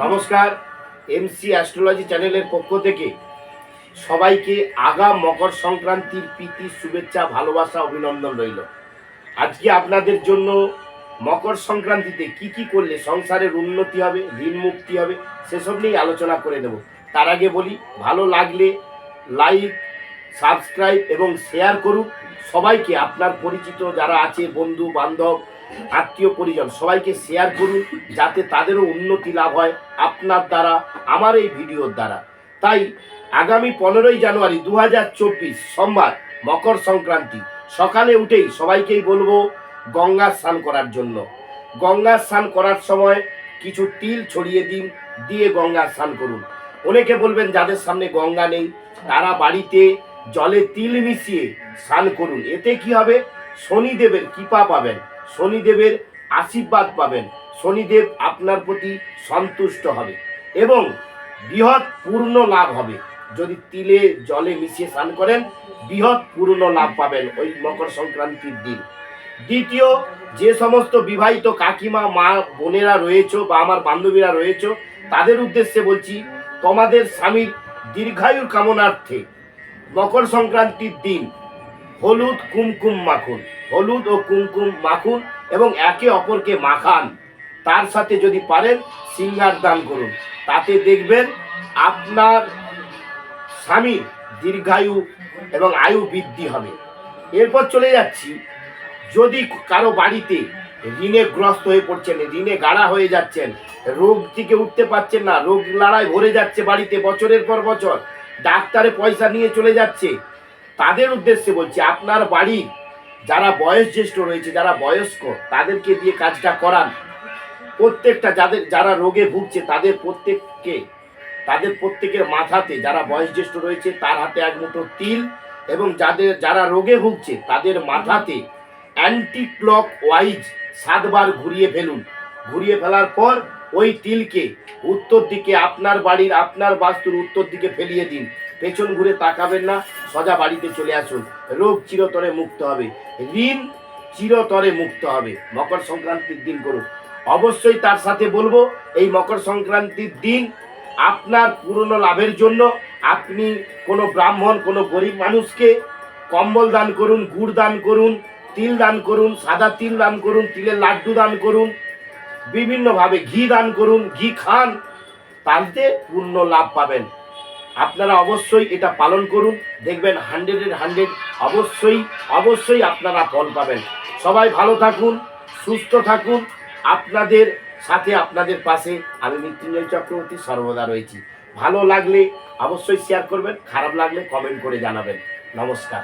নমস্কার। MC astrology চ্যানেলের পক্ষ থেকে সবাইকে আগাম মকর সংক্রান্তির প্রীতি শুভেচ্ছা ভালোবাসা অভিনন্দন রইল। আজকে আপনাদের জন্য মকর সংক্রান্তিতে কি কি করলে সংসারের উন্নতি হবে, ঋণ মুক্তি হবে, সেসব নিয়ে আলোচনা করে নেব। তার আগে বলি, ভালো লাগলে লাইক, সাবস্ক্রাইব এবং শেয়ার করুন। সবাইকে, আপনার পরিচিত যারা আছে, বন্ধু বান্ধব, আত্মীয় পরিজন, সবাইকে শেয়ার করুন যাতে তাদেরও উন্নতি লাভ হয় আপনার দ্বারা, আমার এই ভিডিওর দ্বারা। তাই আগামী 15ই জানুয়ারি 2024 সোমবার মকর সংক্রান্তি, সকালে উঠেই সবাইকেই বলবো গঙ্গা স্নান করার জন্য। গঙ্গা স্নান করার সময় কিছু তিল ছড়িয়ে দিন, দিয়ে গঙ্গা স্নান করুন। অনেকে বলবেন যাদের সামনে গঙ্গা নেই তারা বাড়িতে জলে তিল মিশিয়ে স্নান করুন। এতে কি হবে? শনিদেবের কৃপা পাবেন, শনিদেবের আশীর্বাদ পাবেন, শনিদেব আপনার প্রতি সন্তুষ্ট হবে এবং বৃহৎ পূর্ণ লাভ হবে। যদি তিলে জলে মিশিয়ে স্নান করেন, বৃহৎ পূর্ণ লাভ পাবেন ওই মকর সংক্রান্তির দিন। দ্বিতীয়, যে সমস্ত বিবাহিত কাকিমা, মা, বোনেরা রয়েছে বা আমার বান্ধবীরা রয়েছে, তাদের উদ্দেশ্যে বলছি, তোমাদের স্বামীর দীর্ঘায়ুর কামনার্থে মকর সংক্রান্তির দিন হলুদ কুমকুম মাখুন, হলুদ ও কুমকুম মাখুন এবং একে অপরকে মাখান। তার সাথে যদি পারেন সিঙ্গার দান করুন। তাতে দেখবেন আপনার স্বামীর দীর্ঘায়ু এবং আয়ু বৃদ্ধি হবে। এরপর চলে যাচ্ছি, যদি কারো বাড়িতে ঋণে গ্রস্ত হয়ে পড়ছেন, ঋণে গাড়া হয়ে যাচ্ছেন, রোগ থেকে উঠতে পারছেন না, রোগ লড়াই ভরে যাচ্ছে বাড়িতে বছরের পর বছর, ডাক্তারে পয়সা নিয়ে চলে যাচ্ছে, তাদের উদ্দেশ্যে বলছি, আপনার বাড়ির যারা বয়োজ্যেষ্ঠ রয়েছে, যারা বয়স্ক, তাদেরকে দিয়ে কাজটা করান। প্রত্যেকটা যারা রোগে ভুগছে তাদের প্রত্যেকের মাথাতে, যারা বয়োজ্যেষ্ঠ রয়েছে তার হাতে এক মুঠো তিল, এবং যারা রোগে ভুগছে তাদের মাথাতে অ্যান্টি ক্লক ওয়াইজ 7 বার ঘুরিয়ে ফেলুন। ঘুরিয়ে ফেলার পর ওই তিলকে উত্তর দিকে, আপনার বাড়ির, আপনার বাস্তুর উত্তর দিকে ফেলিয়ে দিন। পেছন ঘুরে তাকাবেন না, সোজা বাড়িতে চলে আসুন। রোগ চিরতরে মুক্ত হবে, ঋণ চিরতরে মুক্ত হবে। মকর সংক্রান্তির দিন করুন। অবশ্যই তার সাথে বলবো, এই মকর সংক্রান্তির দিন আপনার পুরনো লাভের জন্য আপনি কোনো ব্রাহ্মণ, কোনো গরিব মানুষকে কম্বল দান করুন, গুড় দান করুন, তিল দান করুন, সাদা তিল দান করুন, তিলের লাড্ডু দান করুন, বিভিন্নভাবে ঘি দান করুন, ঘি খান, তাতে পূর্ণ লাভ পাবেন। আপনারা অবশ্যই এটা পালন করুন, দেখবেন 100-এর 100 অবশ্যই আপনারা ফল পাবেন। সবাই ভালো থাকুন, সুস্থ থাকুন। আপনাদের সাথে, আপনাদের পাশে আমি মৃত্যুঞ্জয় চক্রবর্তী সর্বদা রয়েছি। ভালো লাগলে অবশ্যই শেয়ার করবেন, খারাপ লাগলে কমেন্ট করে জানাবেন। নমস্কার।